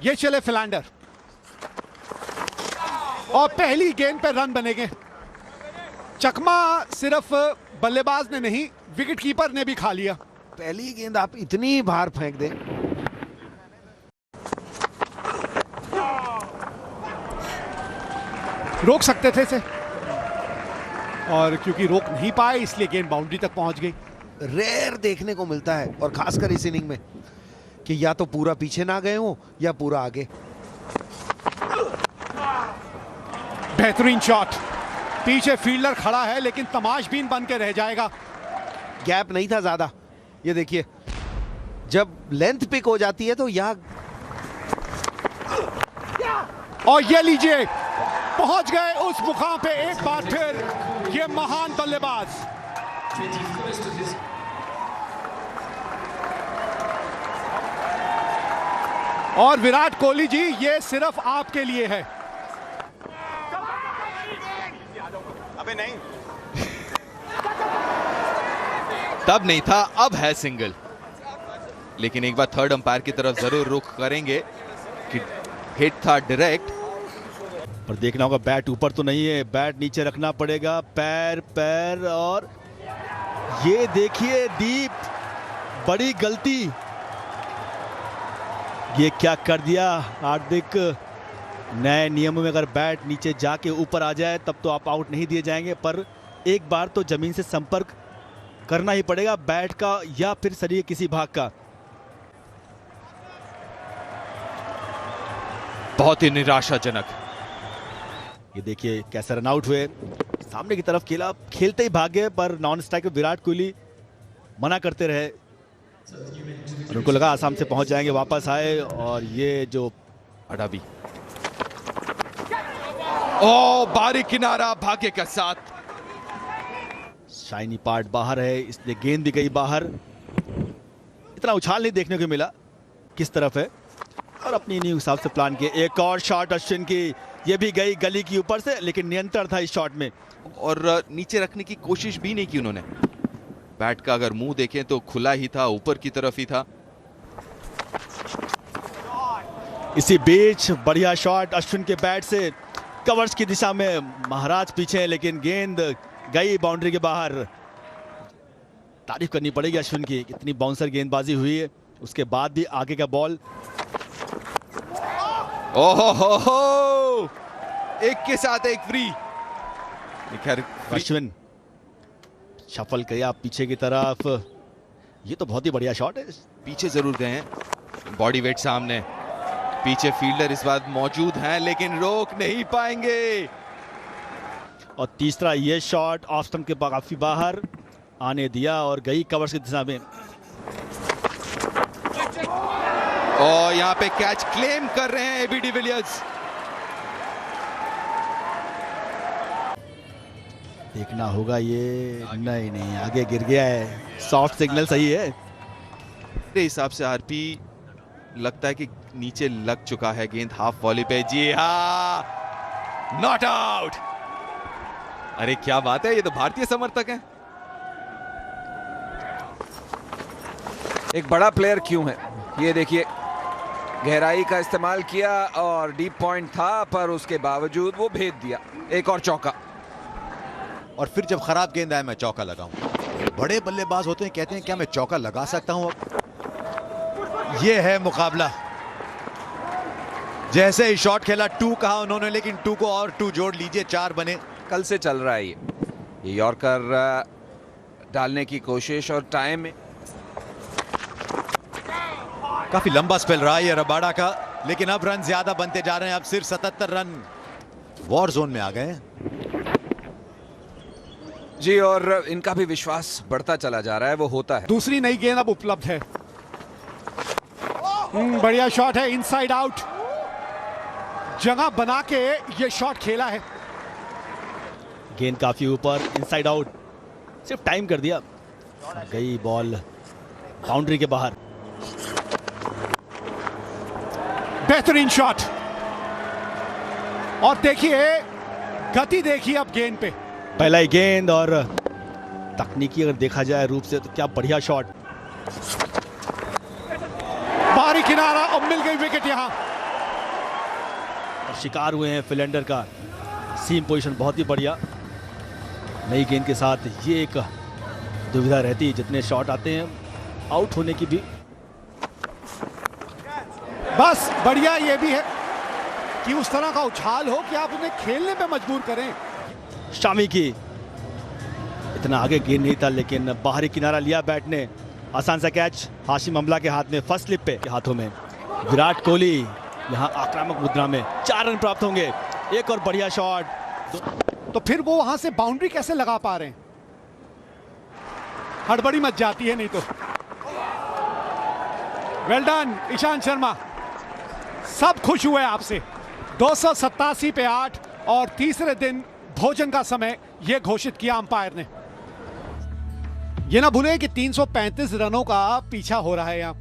ये चले फिलैंडर और पहली गेंद पे रन बनेंगे। चकमा सिर्फ बल्लेबाज ने नहीं, विकेटकीपर ने भी खा लिया। पहली गेंद आप इतनी बाहर फेंक दें। रोक सकते थे इसे, और क्योंकि रोक नहीं पाए इसलिए गेंद बाउंड्री तक पहुंच गई। रेयर देखने को मिलता है, और खासकर इस इनिंग में, कि या तो पूरा पीछे ना गए हो या पूरा आगे। बेहतरीन शॉट, पीछे फील्डर खड़ा है लेकिन तमाशबीन बन के रह जाएगा। गैप नहीं था ज्यादा। ये देखिए, जब लेंथ पिक हो जाती है तो यह, और ये लीजिए, पहुंच गए उस मुकाम पे एक बार फिर ये महान बल्लेबाज। और विराट कोहली जी, ये सिर्फ आपके लिए है। अबे नहीं, तब नहीं था, अब है सिंगल। लेकिन एक बार थर्ड अंपायर की तरफ जरूर रुख करेंगे कि हिट था डायरेक्ट। पर देखना होगा, बैट ऊपर तो नहीं है, बैट नीचे रखना पड़ेगा। पैर पैर, और ये देखिए दीप, बड़ी गलती। ये क्या कर दिया हार्दिक। नए नियमों में अगर बैट नीचे जाके ऊपर आ जाए तब तो आप आउट नहीं दिए जाएंगे, पर एक बार तो जमीन से संपर्क करना ही पड़ेगा, बैट का या फिर शरीर किसी भाग का। बहुत ही निराशाजनक। ये देखिए कैसे रन आउट हुए, सामने की तरफ खेला, खेलते ही भाग गए, पर नॉन स्ट्राइक में विराट कोहली मना करते रहे और उनको लगा आसाम से पहुंच जाएंगे, वापस आए। और ये जो अडाबी, ओ बारीक किनारा भाग्य के साथ। शाइनी पार्ट बाहर है, इसलिए गेंद भी गई बाहर। इतना उछाल नहीं देखने को मिला किस तरफ है, और अपनी इनिंग हिसाब से प्लान किए। एक और शॉट अश्विन की, ये भी गई गली की ऊपर से, लेकिन नियंत्रण था इस शॉट में, और नीचे रखने की कोशिश भी नहीं की उन्होंने। बैट का अगर मुंह देखें तो खुला ही था, ऊपर की तरफ ही था। इसी बीच बढ़िया शॉट अश्विन के बैट से, कवर्स की दिशा में। महाराज पीछे, लेकिन गेंद गई बाउंड्री के बाहर। तारीफ करनी पड़ेगी अश्विन की, कितनी बाउंसर गेंदबाजी हुई है, उसके बाद भी आगे का बॉल। ओहो, एक के साथ एक फ्री। अश्विन शफल किया पीछे की तरफ, ये तो बहुत ही बढ़िया शॉट है। पीछे जरूर गए हैं, बॉडी वेट सामने, पीछे फील्डर इस बार मौजूद हैं लेकिन रोक नहीं पाएंगे। और तीसरा ये शॉट ऑफ स्टंप के काफी बाहर आने दिया और गई कवर्स की दिशा में। और यहाँ पे कैच क्लेम कर रहे हैं एबी डिविलियर्स। देखना होगा ये, नहीं आगे गिर गया है, सॉफ्ट सिग्नल सही है। मेरे हिसाब से आरपी लगता है कि नीचे लग चुका है गेंद हाफ वॉली पे। जी हाँ, नॉट आउट। अरे क्या बात है, ये तो भारतीय समर्थक है। एक बड़ा प्लेयर क्यों है, ये देखिए, गहराई का इस्तेमाल किया और डीप पॉइंट था, पर उसके बावजूद वो भेज दिया। एक और चौका, और फिर जब खराब गेंद आए मैं चौका लगाऊं। बड़े बल्लेबाज होते हैं, कहते हैं क्या मैं चौका लगा सकता हूं अब। ये है मुकाबला। जैसे ही शॉट खेला 2 कहा उन्होंने, लेकिन 2 को और 2 जोड़ लीजिए, 4 बने। कल से चल रहा है ये यॉर्कर डालने की कोशिश, और टाइम में काफी लंबा स्पेल रहा है ये रबाडा का, लेकिन अब रन ज्यादा बनते जा रहे हैं। अब सिर्फ 77 रन वॉर जोन में आ गए हैं जी, और इनका भी विश्वास बढ़ता चला जा रहा है, वो होता है। दूसरी नई गेंद अब उपलब्ध है। बढ़िया शॉट है, इनसाइड आउट, जगह बना के ये शॉट खेला है। गेंद काफी ऊपर, इनसाइड आउट, सिर्फ टाइम कर दिया, गई बॉल बाउंड्री के बाहर। बेहतरीन शॉट, और देखिए गति देखिए अब गेंद पे। पहला ही गेंद, और तकनीकी अगर देखा जाए रूप से तो क्या बढ़िया शॉट। बाहरी किनारा, अब मिल गई विकेट यहां। शिकार हुए हैं फिलेंडर का। सीम पोजीशन बहुत ही बढ़िया। नई गेंद के साथ ये एक दुविधा रहती है, जितने शॉट आते हैं आउट होने की भी। बस बढ़िया ये भी है कि उस तरह का उछाल हो कि आप उन्हें खेलने पे मजबूर करें। शामी की इतना आगे गेंद नहीं था, लेकिन बाहरी किनारा लिया बैट ने। आसान सा कैच हाशिम अमला के हाथ में, फर्स्ट स्लिप पे के हाथों में। विराट कोहली यहां आक्रामक मुद्रा में, 4 रन प्राप्त होंगे। एक और बढ़िया शॉट। तो फिर वो वहां से बाउंड्री कैसे लगा पा रहे हैं? हड़बड़ी मच जाती है नहीं तो। वेल डन ईशांत शर्मा, सब खुश हुए आपसे। 287 पे 8 और तीसरे दिन भोजन का समय यह घोषित किया अंपायर ने। ये ना भूलें कि 335 रनों का पीछा हो रहा है यहां,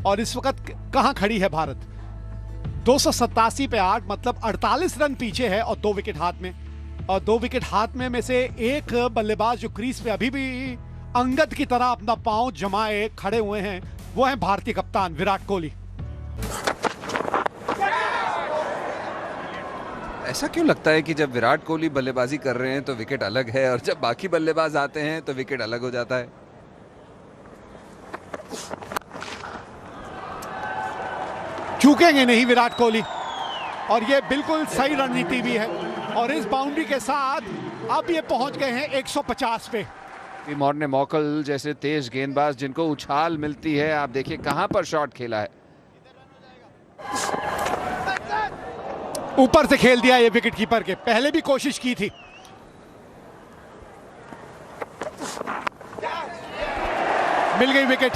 और इस वक्त कहां खड़ी है भारत? 287 पे 8 मतलब 48 रन पीछे है और 2 विकेट हाथ में। और 2 विकेट हाथ में से एक बल्लेबाज जो क्रीज पे अभी भी अंगद की तरह अपना पांव जमाए खड़े हुए हैं, वो है भारतीय कप्तान विराट कोहली। ऐसा क्यों लगता है कि जब विराट कोहली बल्लेबाजी कर रहे हैं तो विकेट अलग है, और जब बाकी बल्लेबाज आते हैं तो विकेट अलग हो जाता है? चूकेंगे नहीं विराट कोहली, और ये बिल्कुल सही रणनीति भी है। और इस बाउंड्री के साथ अब ये पहुंच गए हैं 150 पे। मॉर्ने मॉकल जैसे तेज गेंदबाज जिनको उछाल मिलती है, आप देखिए कहां पर शॉट खेला है। ऊपर से खेल दिया ये विकेट कीपर के, पहले भी कोशिश की थी। मिल गई विकेट।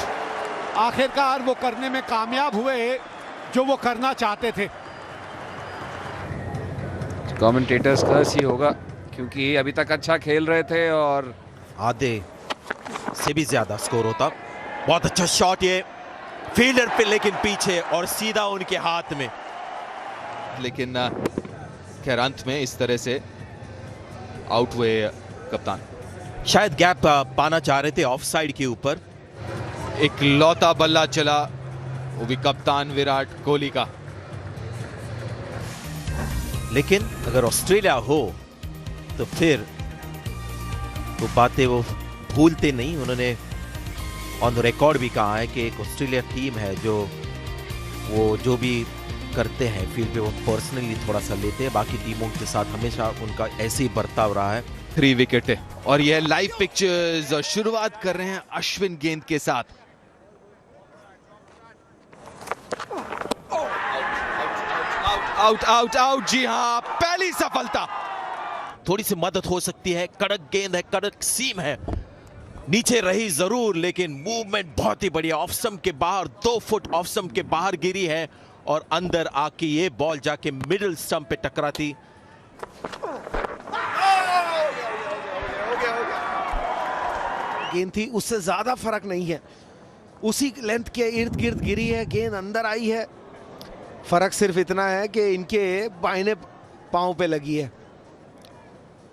आखिरकार वो करने में कामयाब हुए जो वो करना चाहते थे। कमेंटेटर्स का ही होगा, क्योंकि अभी तक अच्छा खेल रहे थे और आधे से भी ज्यादा स्कोर होता। बहुत अच्छा शॉट ये फील्डर पे, लेकिन पीछे और सीधा उनके हाथ में। लेकिन खैर अंत में इस तरह से आउट हुए कप्तान। शायद गैप पाना चाह रहे थे ऑफ साइड के ऊपर। एक लौता बल्ला चला, वो भी कप्तान विराट कोहली का। लेकिन अगर ऑस्ट्रेलिया हो तो फिर वो बातें वो भूलते नहीं। उन्होंने ऑन द रिकॉर्ड भी कहा है कि एक ऑस्ट्रेलिया टीम है जो वो जो भी करते हैं फील्ड पे वो पर्सनली थोड़ा सा लेते हैं। बाकी टीमों के साथ हमेशा उनका ऐसे ही बर्ताव रहा है। 3 विकेट है और यह लाइव पिक्चर्स और शुरुआत कर रहे हैं अश्विन गेंद के साथ। आउट आउट आउट, जी हां, पहली सफलता। थोड़ी सी मदद हो सकती है, कड़क गेंद है, कड़क सीम है, नीचे रही जरूर लेकिन मूवमेंट बहुत ही बढ़िया। ऑफ स्टंप के बाहर 2 फुट ऑफ स्टंप के बाहर गिरी है और अंदर आके ये बॉल जाके मिडिल स्टंप पे टकराती। गेंद थी, उससे ज्यादा फर्क नहीं है, उसी लेंथ के इर्द गिर्द गिरी है, गेंद अंदर आई है। फर्क सिर्फ इतना है कि इनके बाइने पांव पे लगी है।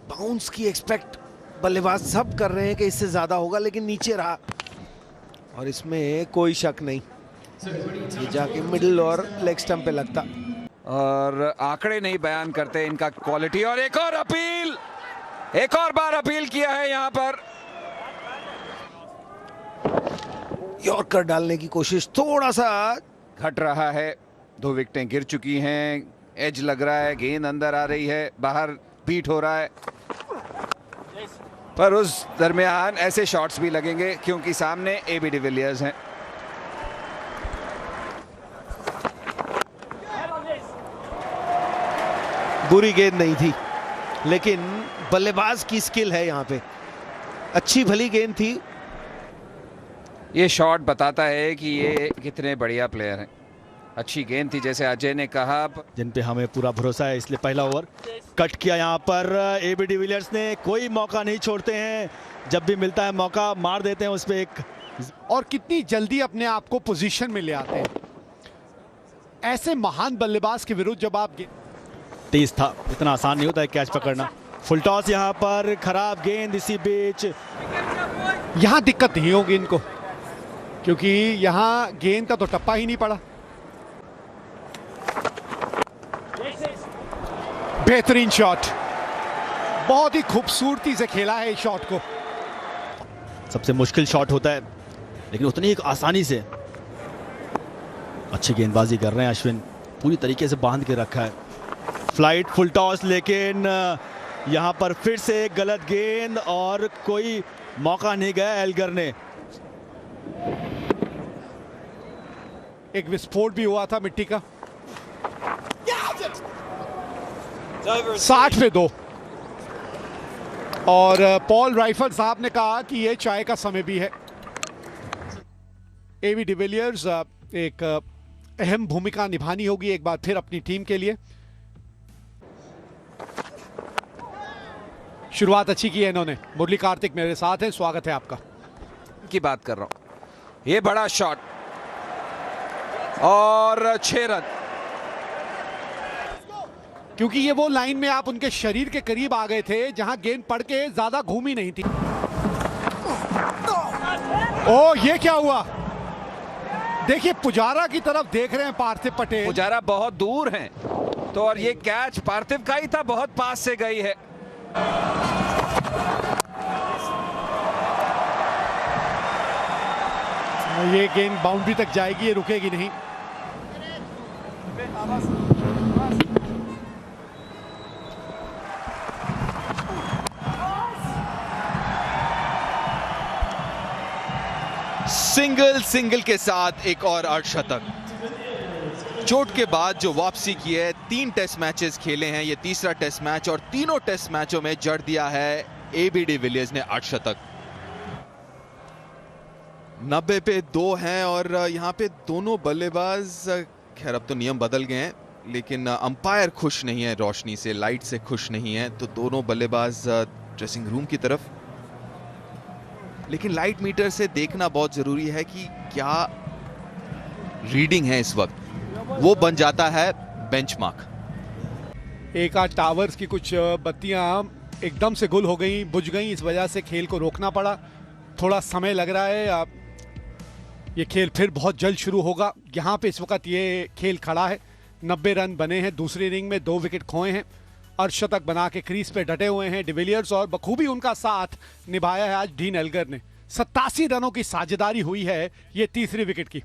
बाउंस की एक्सपेक्ट बल्लेबाज सब कर रहे हैं कि इससे ज्यादा होगा, लेकिन नीचे रहा और इसमें कोई शक नहीं ये जाके मिडिल और लेग स्टंप पे लगता। और आंकड़े नहीं बयान करते इनका क्वालिटी। और एक और अपील, एक और बार अपील किया है यहां पर। यॉर्कर डालने की कोशिश थोड़ा सा घट रहा है, 2 विकेटें गिर चुकी हैं, एज लग रहा है, गेंद अंदर आ रही है, बाहर बीट हो रहा है, पर उस दरमियान ऐसे शॉट्स भी लगेंगे क्योंकि सामने एबी डिविलियर्स हैं। बुरी गेंद नहीं थी, लेकिन बल्लेबाज की स्किल है यहाँ पे। अच्छी भली गेंद थी। ये शॉट बताता है कि ये कितने बढ़िया प्लेयर हैं। अच्छी गेंद थी जैसे अजय ने कहा, जिन पे हमें पूरा भरोसा है, इसलिए पहला ओवर कट किया। यहाँ पर एबी डिविलियर्स ने कोई मौका नहीं छोड़ते हैं, जब भी मिलता है मौका मार देते हैं उस पे एक। और कितनी जल्दी अपने आप को पोजीशन में ले आते हैं ऐसे महान बल्लेबाज के विरुद्ध। जब आप तेज था, इतना आसान नहीं होता है कैच पकड़ना। फुल टॉस यहाँ पर, खराब गेंद इसी बीच। यहां दिक्कत नहीं होगी इनको, क्योंकि यहां गेंद का तो टप्पा ही नहीं पड़ा। बेहतरीन शॉट, बहुत ही खूबसूरती से खेला है इस शॉट को। सबसे मुश्किल शॉट होता है लेकिन उतनी एक आसानी से अच्छी गेंदबाजी कर रहे हैं अश्विन, पूरी तरीके से बांध के रखा है। फ्लाइट फुल टॉस, लेकिन यहां पर फिर से एक गलत गेंद और कोई मौका नहीं गया एल्गर ने। एक विस्फोट भी हुआ था मिट्टी का। 60 पे 2 और पॉल राइफल साहब ने कहा कि यह चाय का समय भी है। एबी डिविलियर्स एक अहम भूमिका निभानी होगी एक बार फिर अपनी टीम के लिए। शुरुआत अच्छी की है इन्होंने। मुरली कार्तिक मेरे साथ हैं, स्वागत है आपका। की बात कर रहा हूं, ये बड़ा शॉट और 6 रन, क्योंकि ये वो लाइन में आप उनके शरीर के करीब आ गए थे जहां गेंद पड़ के ज्यादा घूमी नहीं थी। ओ ये क्या हुआ? देखिए पुजारा की तरफ देख रहे हैं पार्थिव पटेल। पुजारा बहुत दूर हैं तो, और ये कैच पार्थिव का ही था, बहुत पास से गई है। ये गेंद बाउंड्री तक जाएगी, ये रुकेगी नहीं। सिंगल के साथ एक और अर्धशतक। चोट के बाद जो वापसी की है, 3 टेस्ट मैचेस खेले हैं, ये तीसरा टेस्ट मैच और तीनों टेस्ट मैचों में जड़ दिया है एबी डिविलियर्स ने अर्धशतक। 90 पे 2 हैं और यहां पे दोनों बल्लेबाज, खैर अब तो नियम बदल गए हैं लेकिन अंपायर खुश नहीं है, रोशनी से, लाइट से खुश नहीं है, तो दोनों बल्लेबाज ड्रेसिंग रूम की तरफ। लेकिन लाइट मीटर से देखना बहुत जरूरी है कि क्या रीडिंग है इस वक्त, वो बन जाता है बेंचमार्क। एक आध टावर्स की कुछ बत्तियां एकदम से गुल हो गई, बुझ गई, इस वजह से खेल को रोकना पड़ा। थोड़ा समय लग रहा है, ये खेल फिर बहुत जल्द शुरू होगा। यहाँ पे इस वक्त ये खेल खड़ा है, 90 रन बने हैं, दूसरी इनिंग में 2 विकेट खोए हैं, अर्धशतक बना के क्रीज पे डटे हुए हैं डिविलियर्स और बखूबी उनका साथ निभाया है आज डीन एल्गर ने। 87 रनों की साझेदारी हुई है ये तीसरी विकेट की।